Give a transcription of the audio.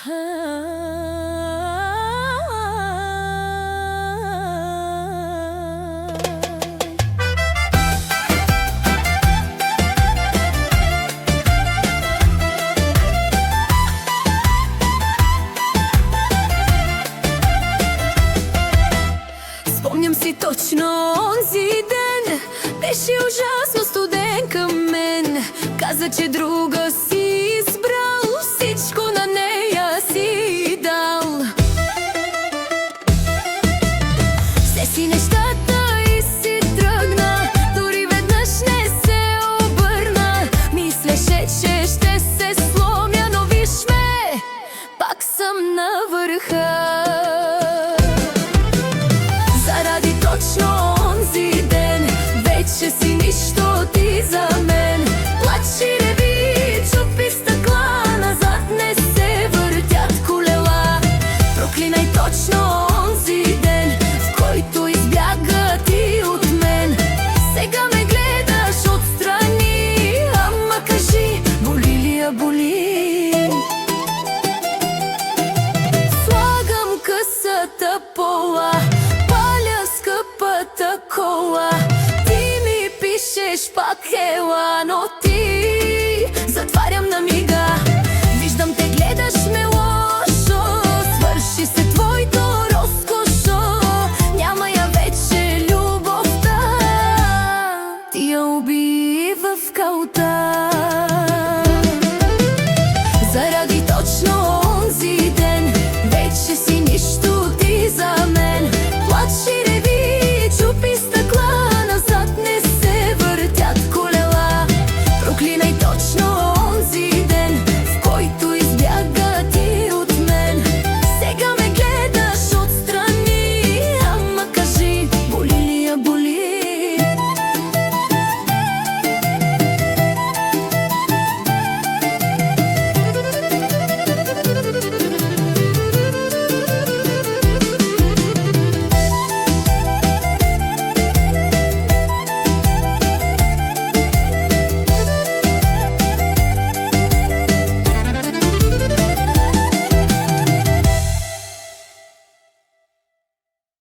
Спомням си точно онзи ден, беше ужасно студен към мен. Каза, че друга си избрал, всичко на нея си дал. Все си нещата и си тръгна, дори веднъж не се обърна. Мислеше, че ще се сломя, но виж ме, пак съм на върха. Заради точно онзи ден, вече си нищо ти за мен. Плачи, реви, чупи стъкла, назад не се въртят колела. Проклинай точно онзи ден, в който избяга ти от мен. Сега ме гледаш отстрани, ама кажи, боли ли я боли? Слагам късата пола, паля скъпата кола. Ти ми пишеш пак ела, но ти